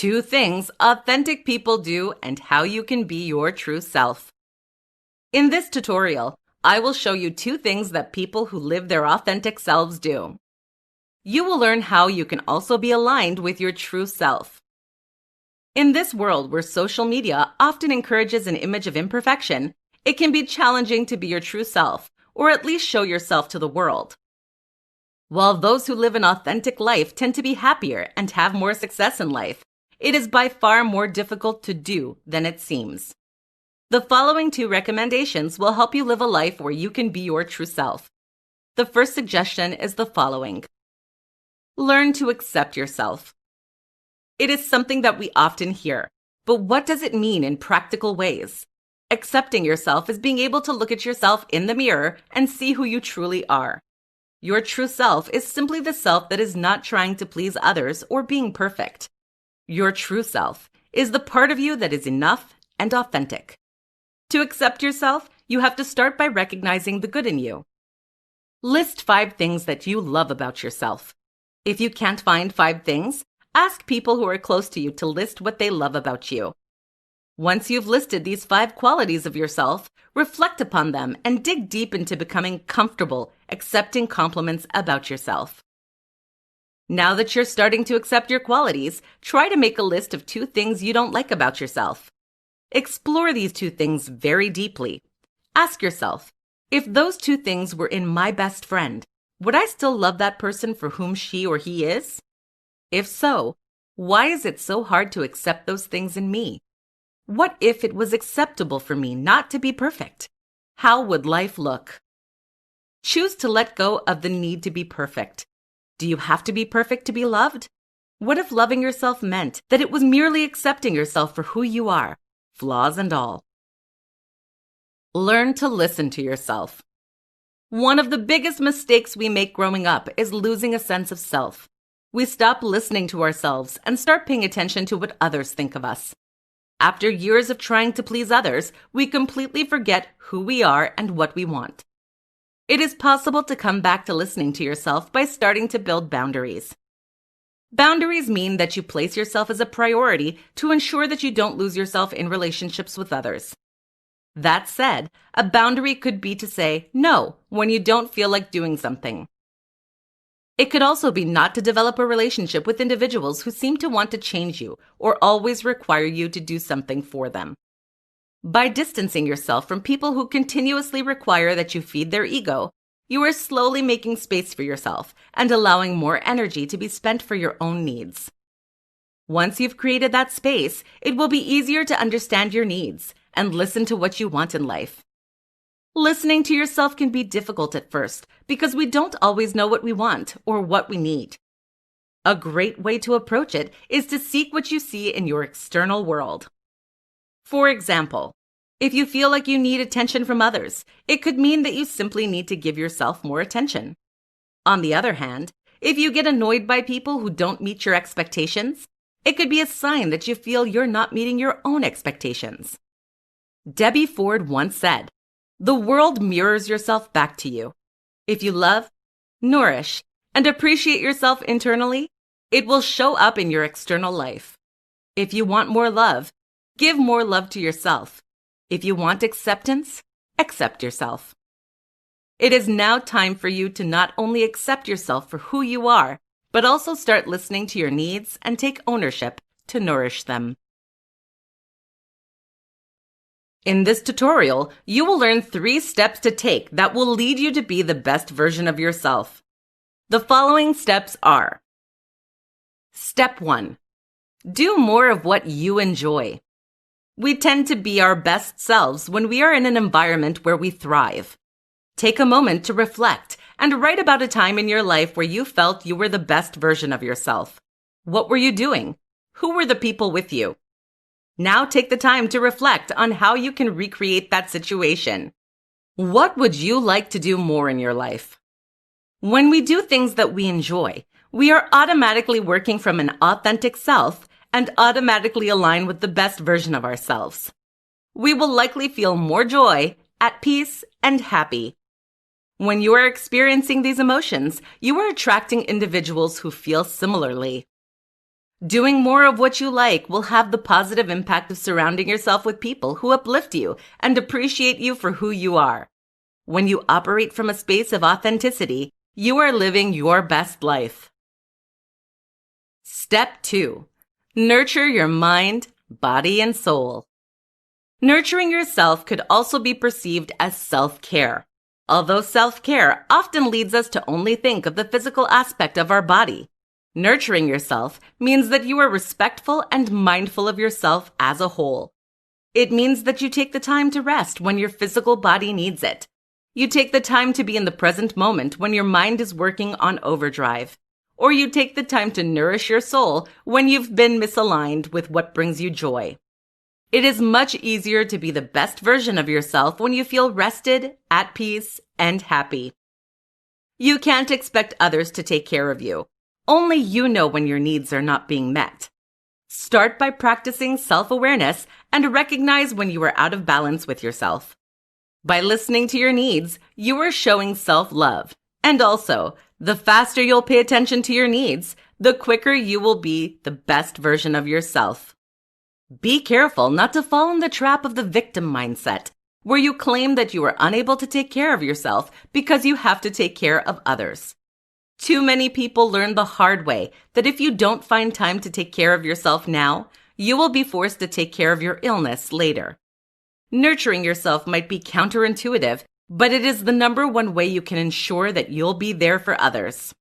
2 things authentic people do and how you can be your true self. In this tutorial, I will show you 2 things that people who live their authentic selves do. You will learn how you can also be aligned with your true self. In this world where social media often encourages an image of imperfection, it can be challenging to be your true self, or at least show yourself to the world. While those who live an authentic life tend to be happier and have more success in life, it is by far more difficult to do than it seems. The following 2 recommendations will help you live a life where you can be your true self. The first suggestion is the following. Learn to accept yourself. It is something that we often hear, but what does it mean in practical ways? Accepting yourself is being able to look at yourself in the mirror and see who you truly are. Your true self is simply the self that is not trying to please others or being perfect. Your true self is the part of you that is enough and authentic. To accept yourself, you have to start by recognizing the good in you. List 5 things that you love about yourself. If you can't find 5 things, ask people who are close to you to list what they love about you. Once you've listed these 5 qualities of yourself, reflect upon them and dig deep into becoming comfortable accepting compliments about yourself. Now that you're starting to accept your qualities, try to make a list of 2 things you don't like about yourself. Explore these 2 things very deeply. Ask yourself, if those 2 things were in my best friend, would I still love that person for whom she or he is? If so, why is it so hard to accept those things in me? What if it was acceptable for me not to be perfect? How would life look? Choose to let go of the need to be perfect. Do you have to be perfect to be loved? What if loving yourself meant that it was merely accepting yourself for who you are, flaws and all? Learn to listen to yourself. One of the biggest mistakes we make growing up is losing a sense of self. We stop listening to ourselves and start paying attention to what others think of us. After years of trying to please others, we completely forget who we are and what we want. It is possible to come back to listening to yourself by starting to build boundaries. Boundaries mean that you place yourself as a priority to ensure that you don't lose yourself in relationships with others. That said, a boundary could be to say no when you don't feel like doing something. It could also be not to develop a relationship with individuals who seem to want to change you or always require you to do something for them. By distancing yourself from people who continuously require that you feed their ego, you are slowly making space for yourself and allowing more energy to be spent for your own needs. Once you've created that space, it will be easier to understand your needs and listen to what you want in life. Listening to yourself can be difficult at first because we don't always know what we want or what we need. A great way to approach it is to seek what you see in your external world. For example, if you feel like you need attention from others, it could mean that you simply need to give yourself more attention. On the other hand, if you get annoyed by people who don't meet your expectations, it could be a sign that you feel you're not meeting your own expectations. Debbie Ford once said, "The world mirrors yourself back to you. If you love, nourish, and appreciate yourself internally, it will show up in your external life. If you want more love, give more love to yourself. If you want acceptance, accept yourself." It is now time for you to not only accept yourself for who you are, but also start listening to your needs and take ownership to nourish them. In this tutorial, you will learn 3 steps to take that will lead you to be the best version of yourself. The following steps are: Step 1. Do more of what you enjoy. We tend to be our best selves when we are in an environment where we thrive. Take a moment to reflect and write about a time in your life where you felt you were the best version of yourself. What were you doing? Who were the people with you? Now take the time to reflect on how you can recreate that situation. What would you like to do more in your life? When we do things that we enjoy, we are automatically working from an authentic self and automatically align with the best version of ourselves. We will likely feel more joy, at peace, and happy. When you are experiencing these emotions, you are attracting individuals who feel similarly. Doing more of what you like will have the positive impact of surrounding yourself with people who uplift you and appreciate you for who you are. When you operate from a space of authenticity, you are living your best life. Step 2. Nurture your mind, body, and soul. Nurturing yourself could also be perceived as self-care. Although self-care often leads us to only think of the physical aspect of our body, nurturing yourself means that you are respectful and mindful of yourself as a whole. It means that you take the time to rest when your physical body needs it. You take the time to be in the present moment when your mind is working on overdrive. Or you take the time to nourish your soul when you've been misaligned with what brings you joy. It is much easier to be the best version of yourself when you feel rested, at peace, and happy. You can't expect others to take care of you. Only you know when your needs are not being met. Start by practicing self-awareness and recognize when you are out of balance with yourself. By listening to your needs, you are showing self-love. And also, the faster you'll pay attention to your needs, the quicker you will be the best version of yourself. Be careful not to fall in the trap of the victim mindset, where you claim that you are unable to take care of yourself because you have to take care of others. Too many people learn the hard way that if you don't find time to take care of yourself now, you will be forced to take care of your illness later. Nurturing yourself might be counterintuitive, but it is the number one way you can ensure that you'll be there for others.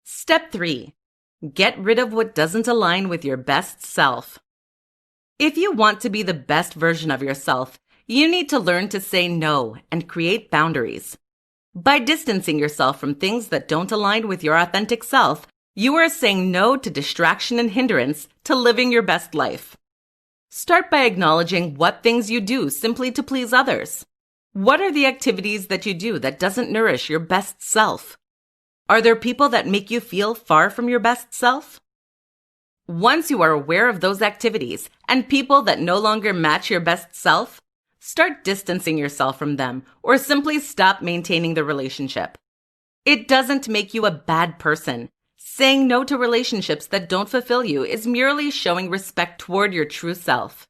Step 3. Get rid of what doesn't align with your best self. If you want to be the best version of yourself, you need to learn to say no and create boundaries. By distancing yourself from things that don't align with your authentic self, you are saying no to distraction and hindrance to living your best life. Start by acknowledging what things you do simply to please others. What are the activities that you do that doesn't nourish your best self? Are there people that make you feel far from your best self? Once you are aware of those activities and people that no longer match your best self, start distancing yourself from them or simply stop maintaining the relationship. It doesn't make you a bad person. Saying no to relationships that don't fulfill you is merely showing respect toward your true self.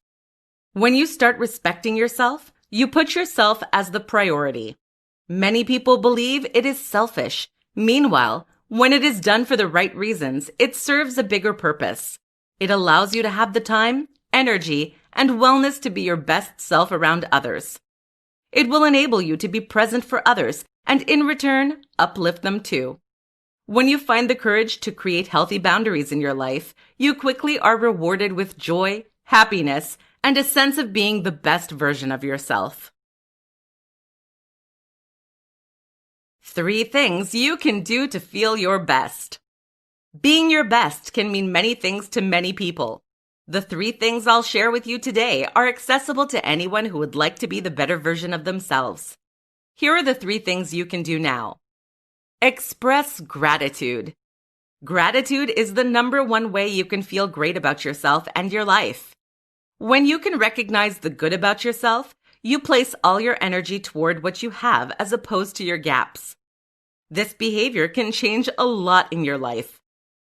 When you start respecting yourself, you put yourself as the priority. Many people believe it is selfish. Meanwhile, when it is done for the right reasons, it serves a bigger purpose. It allows you to have the time, energy, and wellness to be your best self around others. It will enable you to be present for others and in return, uplift them too. When you find the courage to create healthy boundaries in your life, you quickly are rewarded with joy, happiness, and a sense of being the best version of yourself. 3 things you can do to feel your best. Being your best can mean many things to many people. The 3 things I'll share with you today are accessible to anyone who would like to be the better version of themselves. Here are the 3 things you can do now. Express gratitude. Gratitude is the number 1 way you can feel great about yourself and your life. When you can recognize the good about yourself, you place all your energy toward what you have as opposed to your gaps. This behavior can change a lot in your life.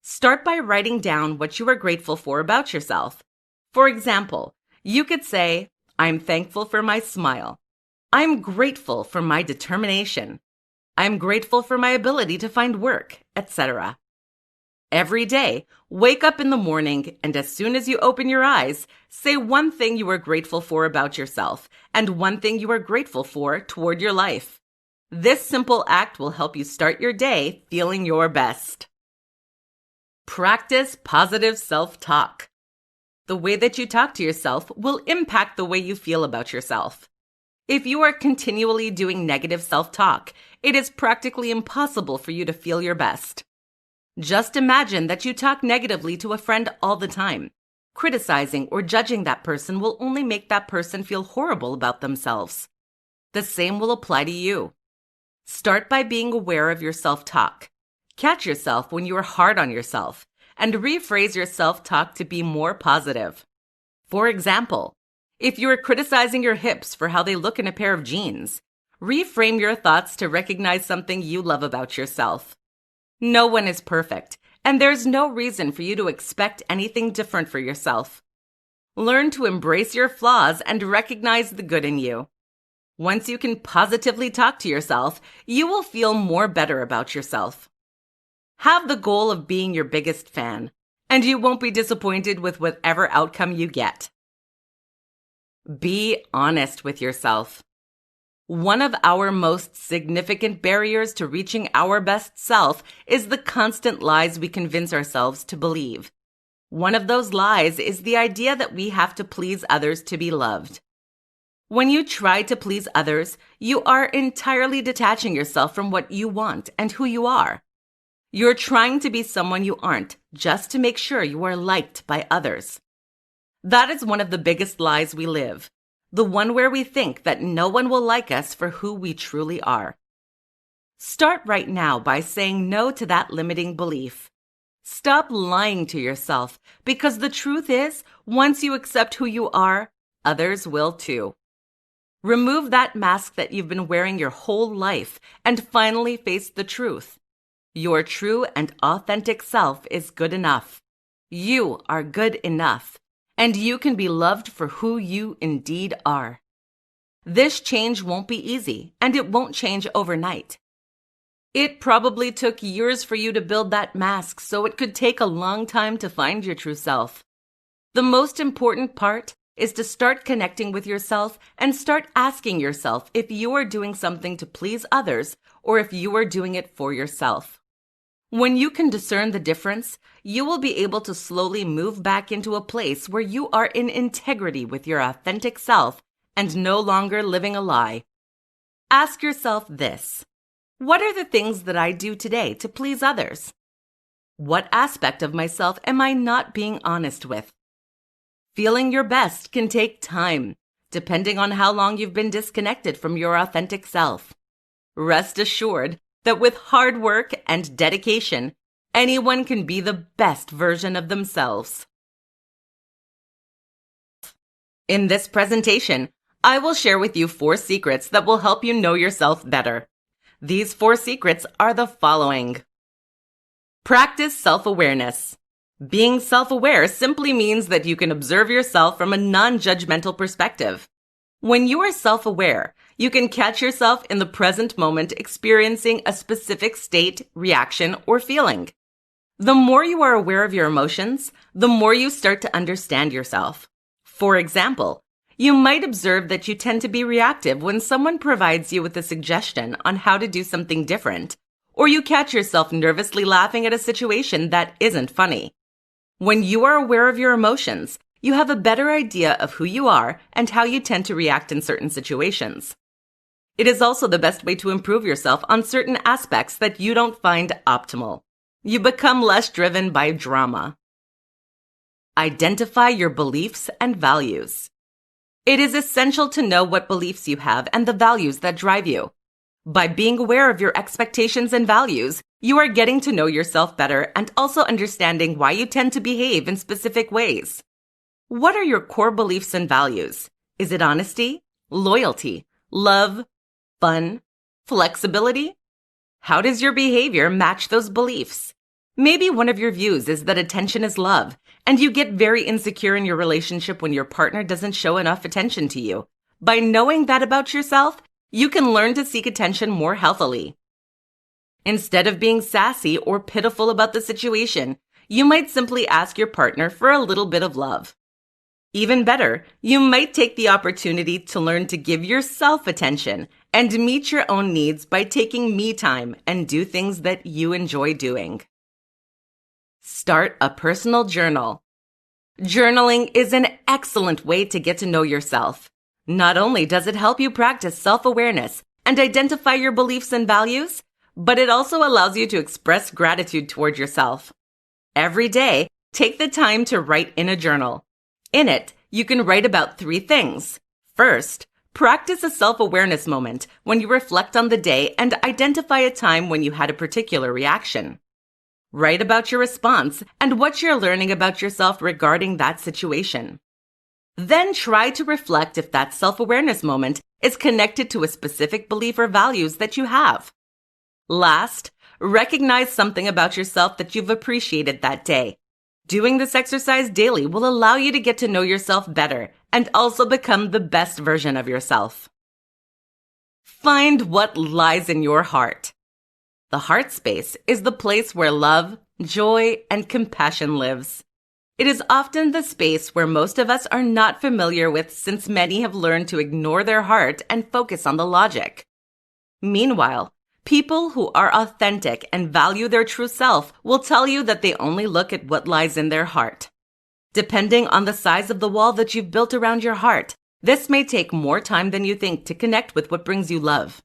Start by writing down what you are grateful for about yourself. For example, you could say, I'm thankful for my smile. I'm grateful for my determination. I'm grateful for my ability to find work, etc. Every day, wake up in the morning and as soon as you open your eyes, say 1 thing you are grateful for about yourself and 1 thing you are grateful for toward your life. This simple act will help you start your day feeling your best. Practice positive self-talk. The way that you talk to yourself will impact the way you feel about yourself. If you are continually doing negative self-talk, it is practically impossible for you to feel your best. Just imagine that you talk negatively to a friend all the time. Criticizing or judging that person will only make that person feel horrible about themselves. The same will apply to you. Start by being aware of your self-talk. Catch yourself when you are hard on yourself, and rephrase your self-talk to be more positive. For example, if you are criticizing your hips for how they look in a pair of jeans, reframe your thoughts to recognize something you love about yourself. No one is perfect, and there's no reason for you to expect anything different for yourself. Learn to embrace your flaws and recognize the good in you. Once you can positively talk to yourself, you will feel more better about yourself. Have the goal of being your biggest fan, and you won't be disappointed with whatever outcome you get. Be honest with yourself. One of our most significant barriers to reaching our best self is the constant lies we convince ourselves to believe. One of those lies is the idea that we have to please others to be loved. When you try to please others, you are entirely detaching yourself from what you want and who you are. You're trying to be someone you aren't just to make sure you are liked by others. That is one of the biggest lies we live, the one where we think that no one will like us for who we truly are. Start right now by saying no to that limiting belief. Stop lying to yourself, because the truth is, once you accept who you are, others will too. Remove that mask that you've been wearing your whole life and finally face the truth. Your true and authentic self is good enough. You are good enough, and you can be loved for who you indeed are. This change won't be easy, and it won't change overnight. It probably took years for you to build that mask, so it could take a long time to find your true self. The most important part is to start connecting with yourself and start asking yourself if you are doing something to please others or if you are doing it for yourself. When you can discern the difference, you will be able to slowly move back into a place where you are in integrity with your authentic self and no longer living a lie. Ask yourself this: what are the things that I do today to please others? What aspect of myself am I not being honest with? Feeling your best can take time, depending on how long you've been disconnected from your authentic self. Rest assured that with hard work and dedication, anyone can be the best version of themselves. In this presentation, I will share with you 4 secrets that will help you know yourself better. These 4 secrets are the following. Practice self-awareness. Being self-aware simply means that you can observe yourself from a non-judgmental perspective. When you are self-aware, you can catch yourself in the present moment experiencing a specific state, reaction, or feeling. The more you are aware of your emotions, the more you start to understand yourself. For example, you might observe that you tend to be reactive when someone provides you with a suggestion on how to do something different, or you catch yourself nervously laughing at a situation that isn't funny. When you are aware of your emotions, you have a better idea of who you are and how you tend to react in certain situations. It is also the best way to improve yourself on certain aspects that you don't find optimal. You become less driven by drama. Identify your beliefs and values. It is essential to know what beliefs you have and the values that drive you. By being aware of your expectations and values, you are getting to know yourself better and also understanding why you tend to behave in specific ways. What are your core beliefs and values? Is it honesty, loyalty, love, fun, flexibility? How does your behavior match those beliefs? Maybe one of your views is that attention is love, and you get very insecure in your relationship when your partner doesn't show enough attention to you. By knowing that about yourself, you can learn to seek attention more healthily. Instead of being sassy or pitiful about the situation, you might simply ask your partner for a little bit of love. Even better, you might take the opportunity to learn to give yourself attention and meet your own needs by taking me time and do things that you enjoy doing. Start a personal journal. Journaling is an excellent way to get to know yourself. Not only does it help you practice self-awareness and identify your beliefs and values, but it also allows you to express gratitude toward yourself. Every day, take the time to write in a journal. In it, you can write about 3 things. First, practice a self-awareness moment when you reflect on the day and identify a time when you had a particular reaction. Write about your response and what you're learning about yourself regarding that situation. Then try to reflect if that self-awareness moment is connected to a specific belief or values that you have. Last, Recognize something about yourself that you've appreciated that day. Doing this exercise daily will allow you to get to know yourself better and also become the best version of yourself. Find what lies in your heart. The heart space is the place where love, joy, and compassion lives. It is often the space where most of us are not familiar with, since many have learned to ignore their heart and focus on the logic. Meanwhile, people who are authentic and value their true self will tell you that they only look at what lies in their heart. Depending on the size of the wall that you've built around your heart, this may take more time than you think to connect with what brings you love.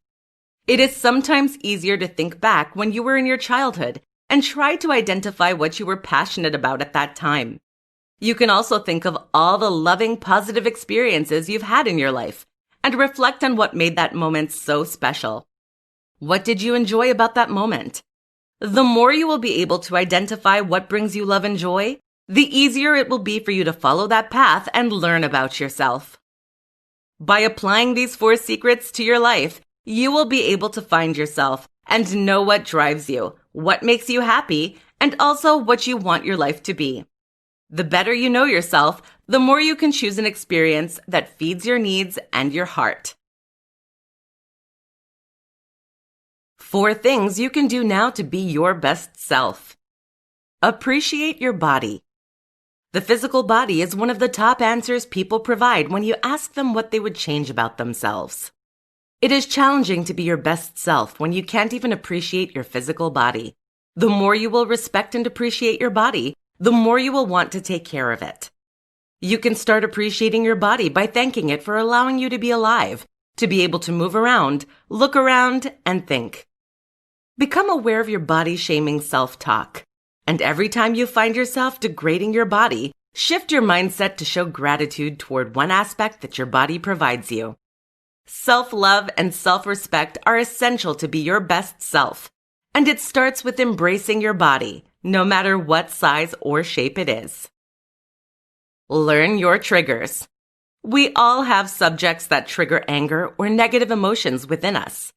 It is sometimes easier to think back when you were in your childhood and try to identify what you were passionate about at that time. You can also think of all the loving, positive experiences you've had in your life and reflect on what made that moment so special. What did you enjoy about that moment? The more you will be able to identify what brings you love and joy, the easier it will be for you to follow that path and learn about yourself. By applying these 4 secrets to your life, you will be able to find yourself and know what drives you, what makes you happy, and also what you want your life to be. The better you know yourself, the more you can choose an experience that feeds your needs and your heart. 4 things you can do now to be your best self. Appreciate your body. The physical body is one of the top answers people provide when you ask them what they would change about themselves. It is challenging to be your best self when you can't even appreciate your physical body. The more you will respect and appreciate your body, the more you will want to take care of it. You can start appreciating your body by thanking it for allowing you to be alive, to be able to move around, look around, and think. Become aware of your body-shaming self-talk. And every time you find yourself degrading your body, shift your mindset to show gratitude toward one aspect that your body provides you. Self-love and self-respect are essential to be your best self, and it starts with embracing your body, no matter what size or shape it is. Learn your triggers. We all have subjects that trigger anger or negative emotions within us.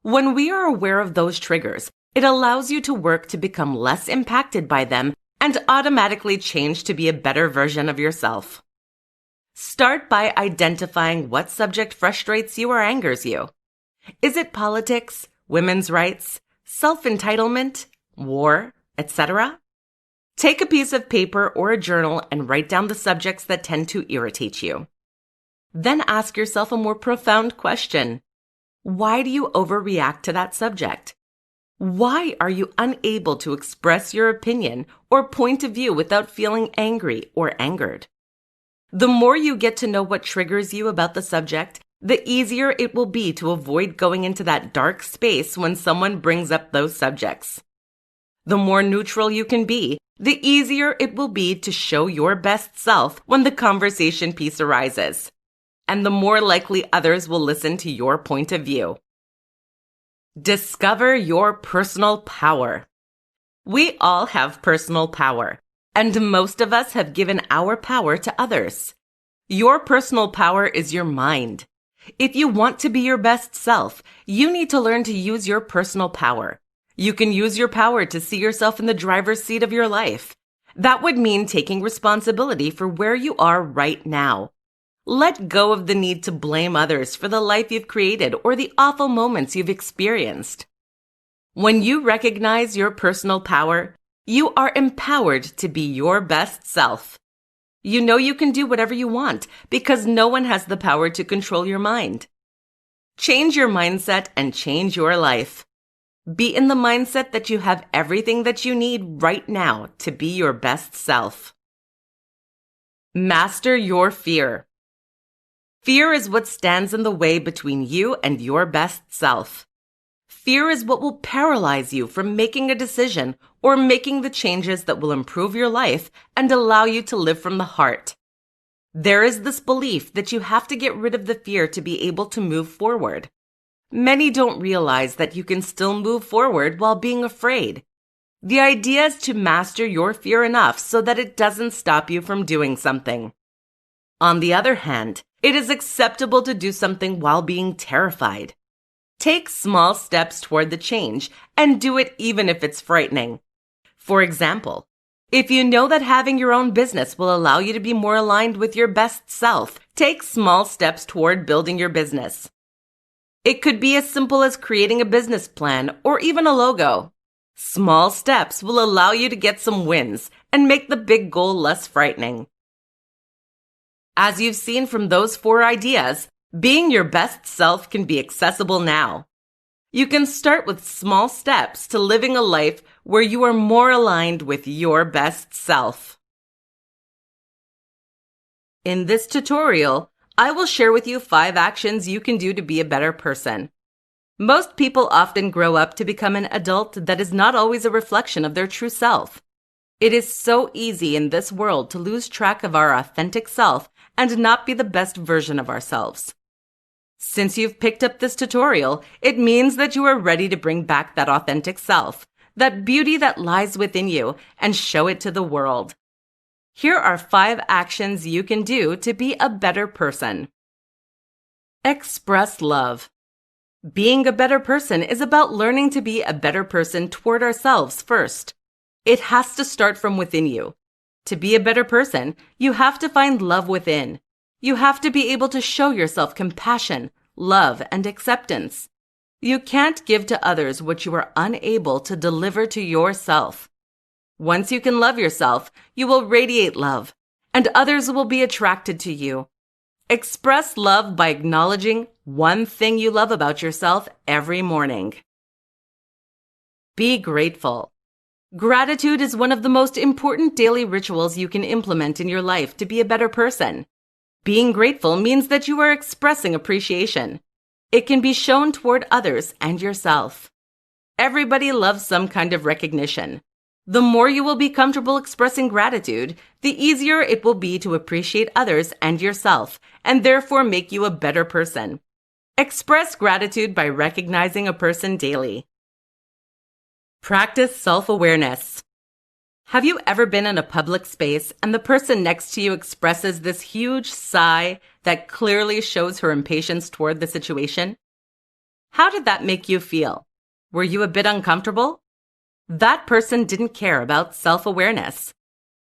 When we are aware of those triggers, it allows you to work to become less impacted by them and automatically change to be a better version of yourself. Start by identifying what subject frustrates you or angers you. Is it politics, women's rights, self-entitlement, war, etc.? Take a piece of paper or a journal and write down the subjects that tend to irritate you. Then ask yourself a more profound question. Why do you overreact to that subject? Why are you unable to express your opinion or point of view without feeling angry or angered? The more you get to know what triggers you about the subject, the easier it will be to avoid going into that dark space when someone brings up those subjects. The more neutral you can be, the easier it will be to show your best self when the conversation piece arises. And the more likely others will listen to your point of view. Discover your personal power. We all have personal power, and most of us have given our power to others. Your personal power is your mind. If you want to be your best self, you need to learn to use your personal power. You can use your power to see yourself in the driver's seat of your life. That would mean taking responsibility for where you are right now. Let go of the need to blame others for the life you've created or the awful moments you've experienced. When you recognize your personal power, you are empowered to be your best self. You know you can do whatever you want because no one has the power to control your mind. Change your mindset and change your life. Be in the mindset that you have everything that you need right now to be your best self. Master your fear. Fear is what stands in the way between you and your best self. Fear is what will paralyze you from making a decision or making the changes that will improve your life and allow you to live from the heart. There is this belief that you have to get rid of the fear to be able to move forward. Many don't realize that you can still move forward while being afraid. The idea is to master your fear enough so that it doesn't stop you from doing something. On the other hand, it is acceptable to do something while being terrified. Take small steps toward the change and do it even if it's frightening. For example, if you know that having your own business will allow you to be more aligned with your best self, take small steps toward building your business. It could be as simple as creating a business plan or even a logo. Small steps will allow you to get some wins and make the big goal less frightening. As you've seen from those 4 ideas, being your best self can be accessible now. You can start with small steps to living a life where you are more aligned with your best self. In this tutorial, I will share with you 5 actions you can do to be a better person. Most people often grow up to become an adult that is not always a reflection of their true self. It is so easy in this world to lose track of our authentic self and not be the best version of ourselves. Since you've picked up this tutorial, it means that you are ready to bring back that authentic self, that beauty that lies within you, and show it to the world. Here are 5 actions you can do to be a better person. Express love. Being a better person is about learning to be a better person toward ourselves first. It has to start from within you. To be a better person, you have to find love within. You have to be able to show yourself compassion, love, and acceptance. You can't give to others what you are unable to deliver to yourself. Once you can love yourself, you will radiate love, and others will be attracted to you. Express love by acknowledging one thing you love about yourself every morning. Be grateful. Gratitude is one of the most important daily rituals you can implement in your life to be a better person. Being grateful means that you are expressing appreciation. It can be shown toward others and yourself. Everybody loves some kind of recognition. The more you will be comfortable expressing gratitude, the easier it will be to appreciate others and yourself, and therefore make you a better person. Express gratitude by recognizing a person daily. Practice self-awareness. Have you ever been in a public space and the person next to you expresses this huge sigh that clearly shows her impatience toward the situation? How did that make you feel? Were you a bit uncomfortable? That person didn't care about self-awareness.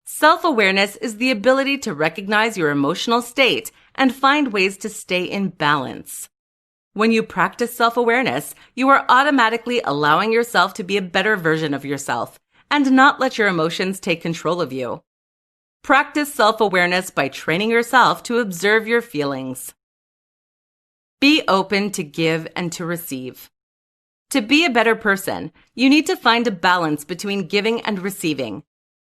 Self-awareness is the ability to recognize your emotional state and find ways to stay in balance. When you practice self-awareness, you are automatically allowing yourself to be a better version of yourself and not let your emotions take control of you. Practice self-awareness by training yourself to observe your feelings. Be open to give and to receive. To be a better person, you need to find a balance between giving and receiving.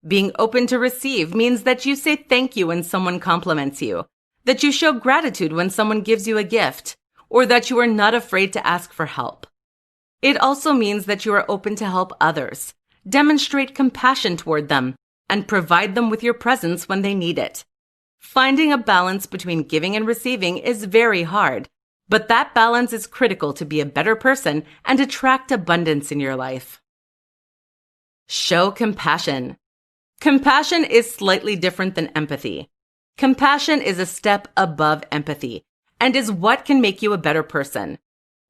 Being open to receive means that you say thank you when someone compliments you, that you show gratitude when someone gives you a gift, or that you are not afraid to ask for help. It also means that you are open to help others, demonstrate compassion toward them, and provide them with your presence when they need it. Finding a balance between giving and receiving is very hard, but that balance is critical to be a better person and attract abundance in your life. Show compassion. Compassion is slightly different than empathy. Compassion is a step above empathy and is what can make you a better person.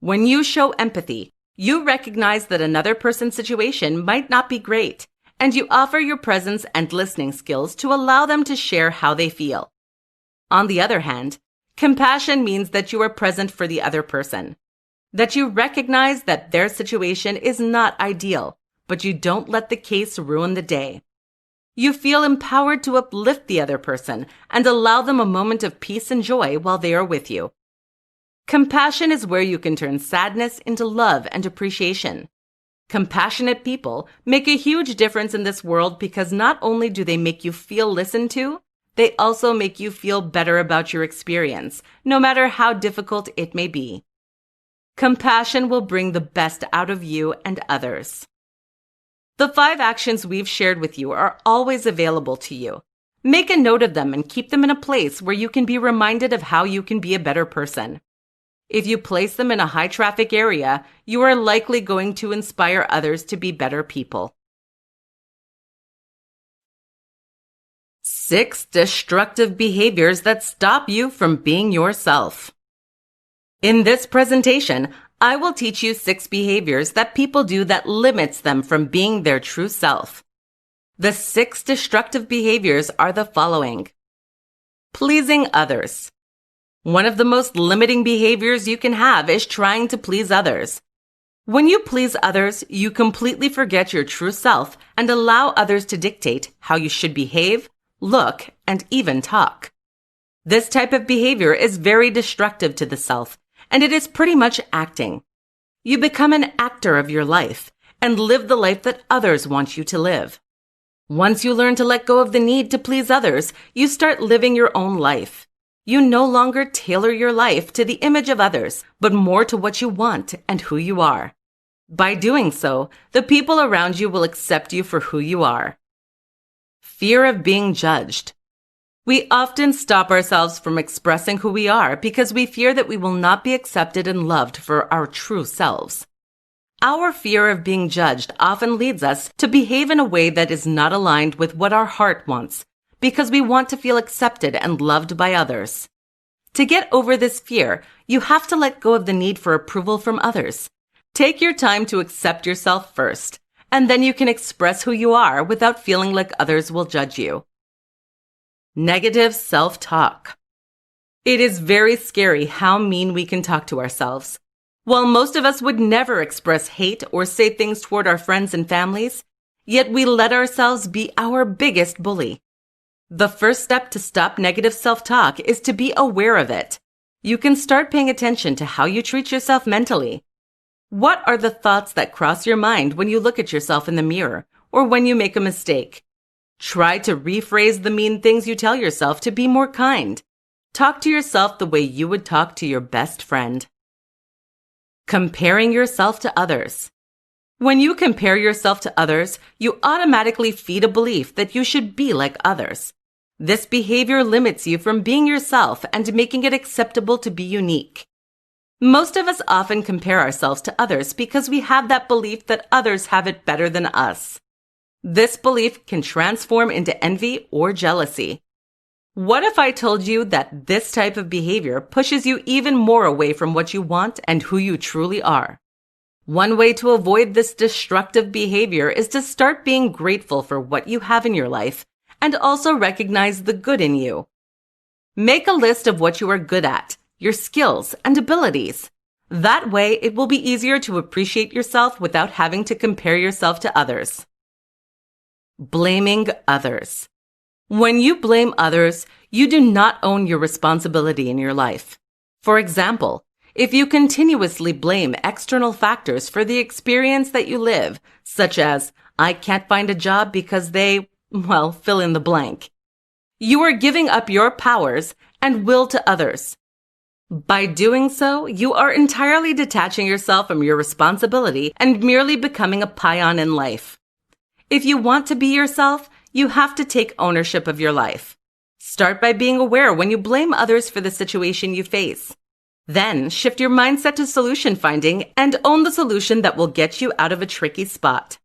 When you show empathy, you recognize that another person's situation might not be great, and you offer your presence and listening skills to allow them to share how they feel. On the other hand, compassion means that you are present for the other person, that you recognize that their situation is not ideal, but you don't let the case ruin the day. You feel empowered to uplift the other person and allow them a moment of peace and joy while they are with you. Compassion is where you can turn sadness into love and appreciation. Compassionate people make a huge difference in this world because not only do they make you feel listened to, they also make you feel better about your experience, no matter how difficult it may be. Compassion will bring the best out of you and others. The 5 actions we've shared with you are always available to you. Make a note of them and keep them in a place where you can be reminded of how you can be a better person. If you place them in a high-traffic area, you are likely going to inspire others to be better people. 6 destructive behaviors that stop you from being yourself. In this presentation, I will teach you 6 behaviors that people do that limits them from being their true self. The 6 destructive behaviors are the following. Pleasing others. One of the most limiting behaviors you can have is trying to please others. When you please others, you completely forget your true self and allow others to dictate how you should behave, look, and even talk. This type of behavior is very destructive to the self, and it is pretty much acting. You become an actor of your life and live the life that others want you to live. Once you learn to let go of the need to please others, you start living your own life. You no longer tailor your life to the image of others, but more to what you want and who you are. By doing so, the people around you will accept you for who you are. Fear of being judged. We often stop ourselves from expressing who we are because we fear that we will not be accepted and loved for our true selves. Our fear of being judged often leads us to behave in a way that is not aligned with what our heart wants, because we want to feel accepted and loved by others. To get over this fear, you have to let go of the need for approval from others. Take your time to accept yourself first, and then you can express who you are without feeling like others will judge you. Negative self-talk. It is very scary how mean we can talk to ourselves. While most of us would never express hate or say things toward our friends and families, yet we let ourselves be our biggest bully. The first step to stop negative self-talk is to be aware of it. You can start paying attention to how you treat yourself mentally. What are the thoughts that cross your mind when you look at yourself in the mirror or when you make a mistake? Try to rephrase the mean things you tell yourself to be more kind. Talk to yourself the way you would talk to your best friend. Comparing yourself to others. When you compare yourself to others, you automatically feed a belief that you should be like others. This behavior limits you from being yourself and making it acceptable to be unique. Most of us often compare ourselves to others because we have that belief that others have it better than us. This belief can transform into envy or jealousy. What if I told you that this type of behavior pushes you even more away from what you want and who you truly are? One way to avoid this destructive behavior is to start being grateful for what you have in your life and also recognize the good in you. Make a list of what you are good at, your skills and abilities. That way, it will be easier to appreciate yourself without having to compare yourself to others. Blaming others. When you blame others, you do not own your responsibility in your life. For example, if you continuously blame external factors for the experience that you live, such as, I can't find a job because they, fill in the blank, you are giving up your powers and will to others. By doing so, you are entirely detaching yourself from your responsibility and merely becoming a peon in life. If you want to be yourself, you have to take ownership of your life. Start by being aware when you blame others for the situation you face. Then shift your mindset to solution finding and own the solution that will get you out of a tricky spot.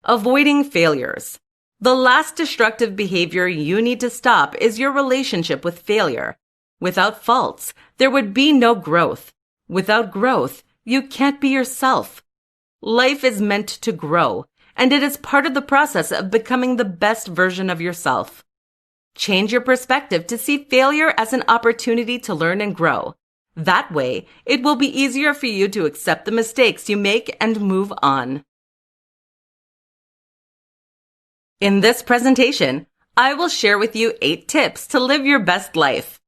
Avoiding failures. The last destructive behavior you need to stop is your relationship with failure. Without faults, there would be no growth. Without growth, you can't be yourself. Life is meant to grow, and it is part of the process of becoming the best version of yourself. Change your perspective to see failure as an opportunity to learn and grow. That way, it will be easier for you to accept the mistakes you make and move on. In this presentation, I will share with you 8 tips to live your best life.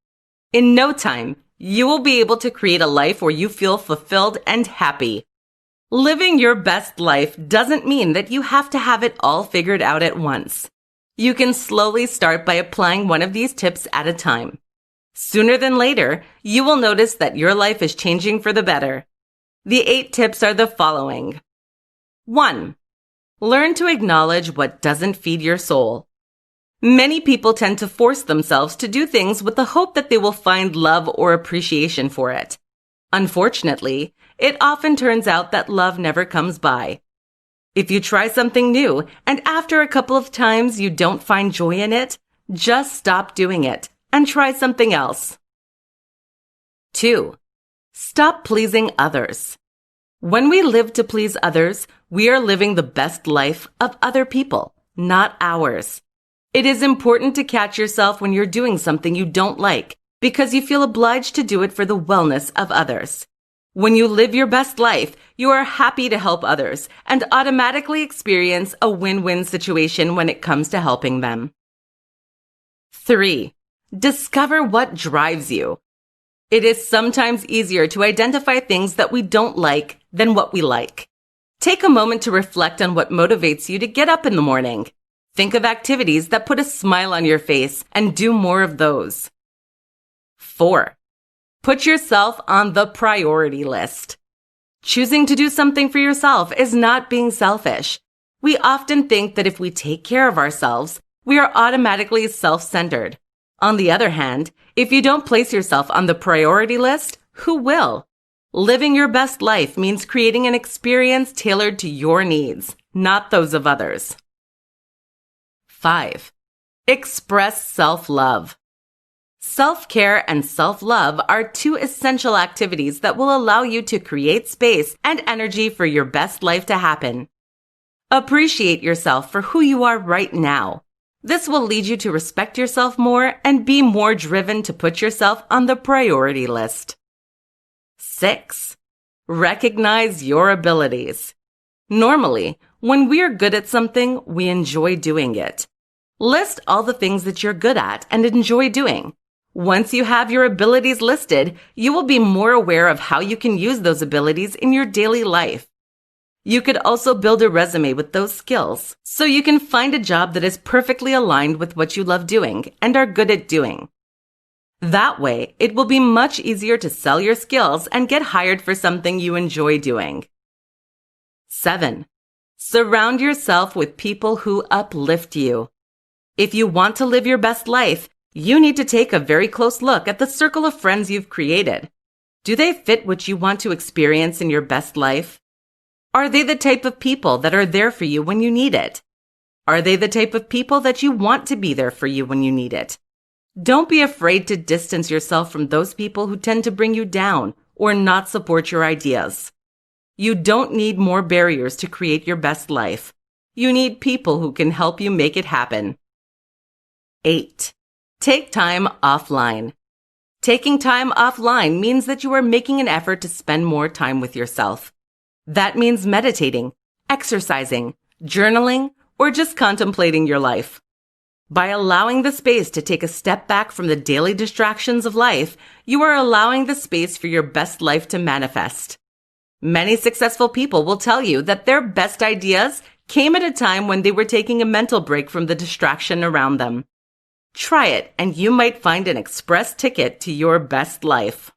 In no time, you will be able to create a life where you feel fulfilled and happy. Living your best life doesn't mean that you have to have it all figured out at once. You can slowly start by applying one of these tips at a time. Sooner than later, you will notice that your life is changing for the better. The 8 tips are the following. 1. Learn to acknowledge what doesn't feed your soul. Many people tend to force themselves to do things with the hope that they will find love or appreciation for it. Unfortunately, it often turns out that love never comes by. If you try something new and after a couple of times you don't find joy in it, just stop doing it and try something else. 2. Stop pleasing others. When we live to please others, we are living the best life of other people, not ours. It is important to catch yourself when you're doing something you don't like because you feel obliged to do it for the wellness of others. When you live your best life, you are happy to help others and automatically experience a win-win situation when it comes to helping them. 3. Discover what drives you. It is sometimes easier to identify things that we don't like than what we like. Take a moment to reflect on what motivates you to get up in the morning. Think of activities that put a smile on your face and do more of those. 4. Put yourself on the priority list. Choosing to do something for yourself is not being selfish. We often think that if we take care of ourselves, we are automatically self-centered. On the other hand, if you don't place yourself on the priority list, who will? Living your best life means creating an experience tailored to your needs, not those of others. 5. Express self-love. Self-care and self-love are two essential activities that will allow you to create space and energy for your best life to happen. Appreciate yourself for who you are right now. This will lead you to respect yourself more and be more driven to put yourself on the priority list. 6. Recognize your abilities. Normally, when we're good at something, we enjoy doing it. List all the things that you're good at and enjoy doing. Once you have your abilities listed, you will be more aware of how you can use those abilities in your daily life. You could also build a resume with those skills, so you can find a job that is perfectly aligned with what you love doing and are good at doing. That way, it will be much easier to sell your skills and get hired for something you enjoy doing. 7. Surround yourself with people who uplift you. If you want to live your best life, you need to take a very close look at the circle of friends you've created. Do they fit what you want to experience in your best life? Are they the type of people that are there for you when you need it? Are they the type of people that you want to be there for you when you need it? Don't be afraid to distance yourself from those people who tend to bring you down or not support your ideas. You don't need more barriers to create your best life. You need people who can help you make it happen. 8. Take time offline. Taking time offline means that you are making an effort to spend more time with yourself. That means meditating, exercising, journaling, or just contemplating your life. By allowing the space to take a step back from the daily distractions of life, you are allowing the space for your best life to manifest. Many successful people will tell you that their best ideas came at a time when they were taking a mental break from the distraction around them. Try it, and you might find an express ticket to your best life.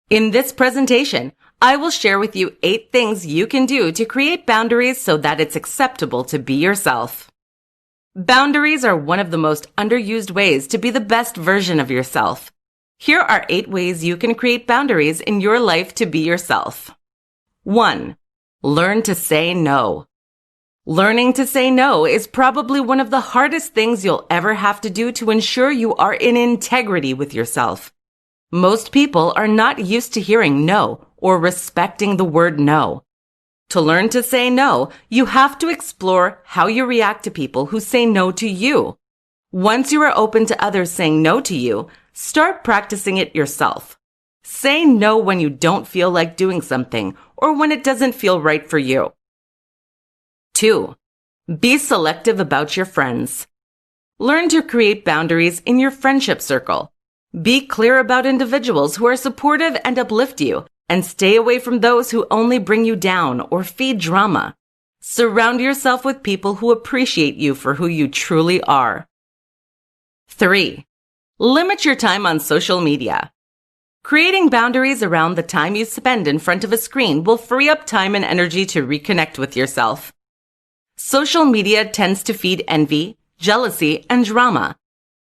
In this presentation, I will share with you 8 things you can do to create boundaries so that it's acceptable to be yourself. Boundaries are one of the most underused ways to be the best version of yourself. Here are 8 ways you can create boundaries in your life to be yourself. 1. Learn to say no. Learning to say no is probably one of the hardest things you'll ever have to do to ensure you are in integrity with yourself. Most people are not used to hearing no or respecting the word no. To learn to say no, you have to explore how you react to people who say no to you. Once you are open to others saying no to you, start practicing it yourself. Say no when you don't feel like doing something or when it doesn't feel right for you. 2. Be selective about your friends. Learn to create boundaries in your friendship circle. Be clear about individuals who are supportive and uplift you, and stay away from those who only bring you down or feed drama. Surround yourself with people who appreciate you for who you truly are. 3. Limit your time on social media. Creating boundaries around the time you spend in front of a screen will free up time and energy to reconnect with yourself. Social media tends to feed envy, jealousy, and drama.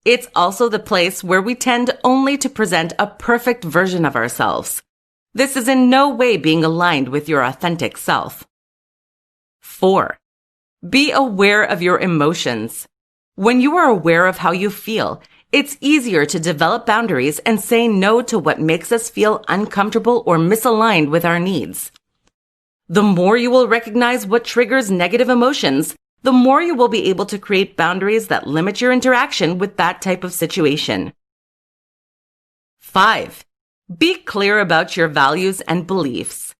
It's also the place where we tend only to present a perfect version of ourselves. This is in no way being aligned with your authentic self. 4. Be aware of your emotions. When you are aware of how you feel, It's easier to develop boundaries and say no to what makes us feel uncomfortable or misaligned with our needs. The more you will recognize what triggers negative emotions, the more you will be able to create boundaries that limit your interaction with that type of situation. 5. Be clear about your values and beliefs.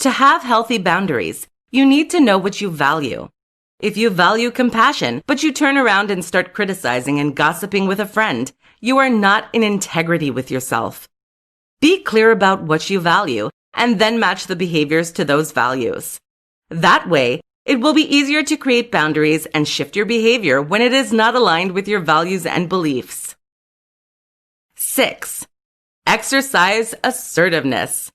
To have healthy boundaries, you need to know what you value. If you value compassion, but you turn around and start criticizing and gossiping with a friend, you are not in integrity with yourself. Be clear about what you value and then match the behaviors to those values. That way, it will be easier to create boundaries and shift your behavior when it is not aligned with your values and beliefs. 6. Exercise assertiveness.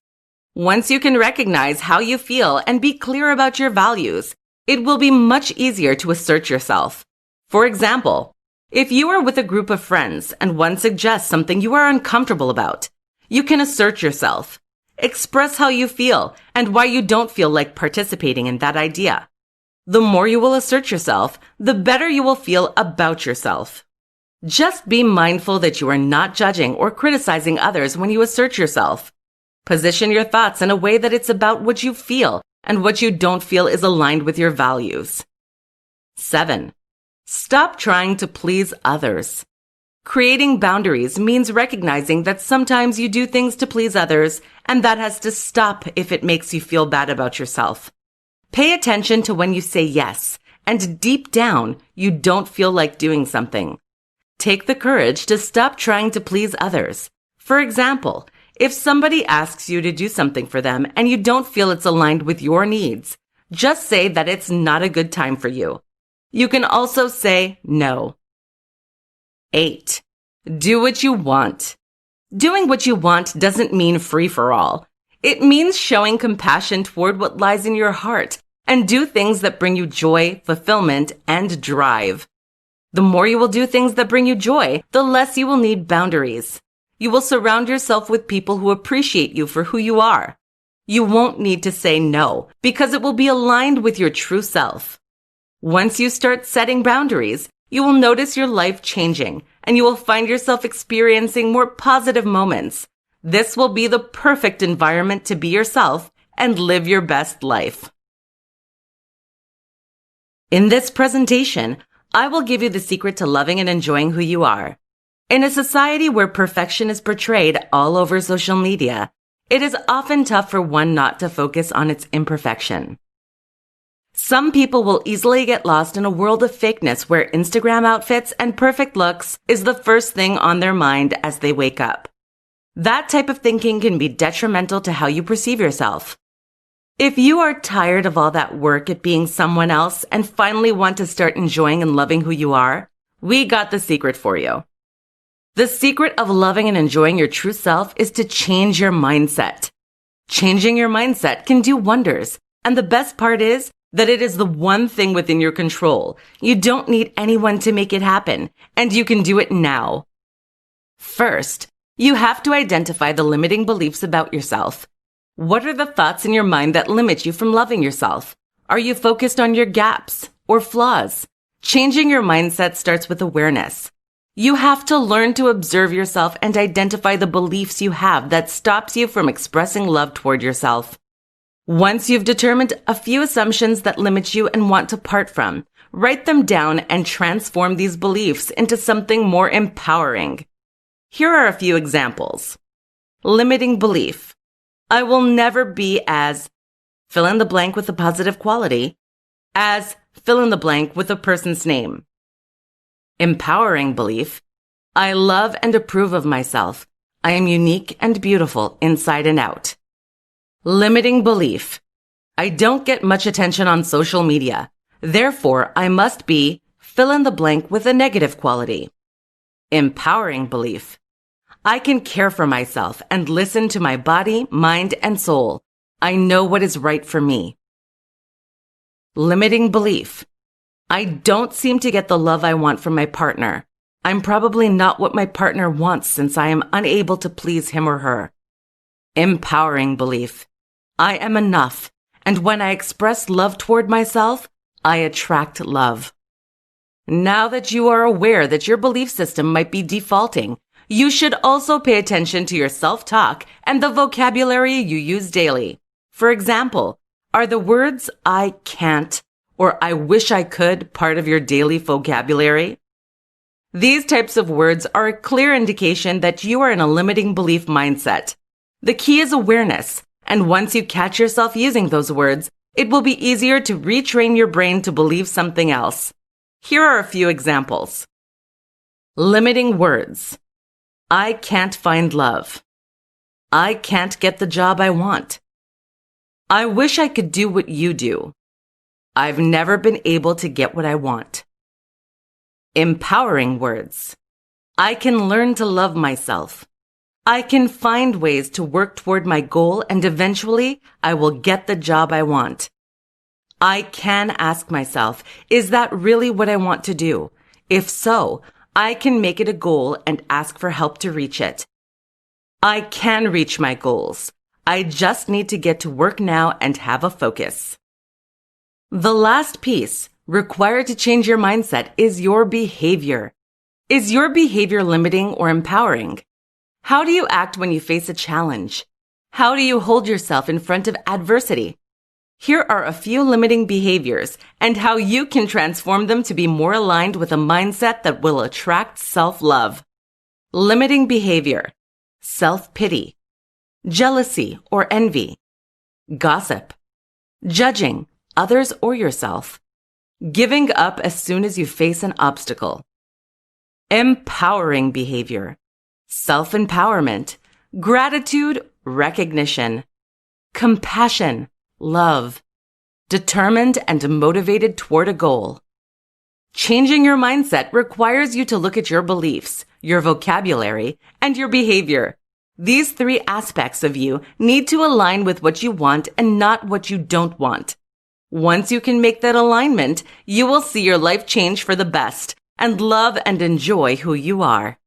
Once you can recognize how you feel and be clear about your values, it will be much easier to assert yourself. For example, if you are with a group of friends and one suggests something you are uncomfortable about, you can assert yourself. Express how you feel and why you don't feel like participating in that idea. The more you will assert yourself, the better you will feel about yourself. Just be mindful that you are not judging or criticizing others when you assert yourself. Position your thoughts in a way that it's about what you feel and what you don't feel is aligned with your values. 7. Stop trying to please others. Creating boundaries means recognizing that sometimes you do things to please others, and that has to stop if it makes you feel bad about yourself. Pay attention to when you say yes, and deep down, you don't feel like doing something. Take the courage to stop trying to please others. For example, if somebody asks you to do something for them and you don't feel it's aligned with your needs, just say that it's not a good time for you. You can also say no. 8. Do what you want. Doing what you want doesn't mean free for all. It means showing compassion toward what lies in your heart and do things that bring you joy, fulfillment, and drive. The more you will do things that bring you joy, the less you will need boundaries. You will surround yourself with people who appreciate you for who you are. You won't need to say no because it will be aligned with your true self. Once you start setting boundaries, you will notice your life changing and you will find yourself experiencing more positive moments. This will be the perfect environment to be yourself and live your best life. In this presentation, I will give you the secret to loving and enjoying who you are. In a society where perfection is portrayed all over social media, it is often tough for one not to focus on its imperfection. Some people will easily get lost in a world of fakeness where Instagram outfits and perfect looks is the first thing on their mind as they wake up. That type of thinking can be detrimental to how you perceive yourself. If you are tired of all that work at being someone else and finally want to start enjoying and loving who you are, we got the secret for you. The secret of loving and enjoying your true self is to change your mindset. Changing your mindset can do wonders, and the best part is that it is the one thing within your control. You don't need anyone to make it happen, and you can do it now. First, you have to identify the limiting beliefs about yourself. What are the thoughts in your mind that limit you from loving yourself? Are you focused on your gaps or flaws? Changing your mindset starts with awareness. You have to learn to observe yourself and identify the beliefs you have that stops you from expressing love toward yourself. Once you've determined a few assumptions that limit you and want to part from, write them down and transform these beliefs into something more empowering. Here are a few examples. Limiting belief. I will never be as fill in the blank with a positive quality, as fill in the blank with a person's name. Empowering belief. I love and approve of myself. I am unique and beautiful inside and out. Limiting belief. I don't get much attention on social media. Therefore, I must be fill in the blank with a negative quality. Empowering belief. I can care for myself and listen to my body, mind, and soul. I know what is right for me. Limiting belief. I don't seem to get the love I want from my partner. I'm probably not what my partner wants since I am unable to please him or her. Empowering belief. I am enough, and when I express love toward myself, I attract love. Now that you are aware that your belief system might be defaulting, you should also pay attention to your self-talk and the vocabulary you use daily. For example, are the words I can't or I wish I could part of your daily vocabulary? These types of words are a clear indication that you are in a limiting belief mindset. The key is awareness, and once you catch yourself using those words, it will be easier to retrain your brain to believe something else. Here are a few examples. Limiting words. I can't find love. I can't get the job I want. I wish I could do what you do. I've never been able to get what I want. Empowering words. I can learn to love myself. I can find ways to work toward my goal and eventually I will get the job I want. I can ask myself, is that really what I want to do? If so, I can make it a goal and ask for help to reach it. I can reach my goals. I just need to get to work now and have a focus. The last piece required to change your mindset is your behavior. Is your behavior limiting or empowering? How do you act when you face a challenge? How do you hold yourself in front of adversity? Here are a few limiting behaviors and how you can transform them to be more aligned with a mindset that will attract self-love. Limiting behavior. Self-pity. Jealousy or envy. Gossip. Judging others or yourself. Giving up as soon as you face an obstacle. Empowering behavior. Self-empowerment. Gratitude, recognition. Compassion, love. Determined and motivated toward a goal. Changing your mindset requires you to look at your beliefs, your vocabulary, and your behavior. These three aspects of you need to align with what you want and not what you don't want. Once you can make that alignment, you will see your life change for the best and love and enjoy who you are.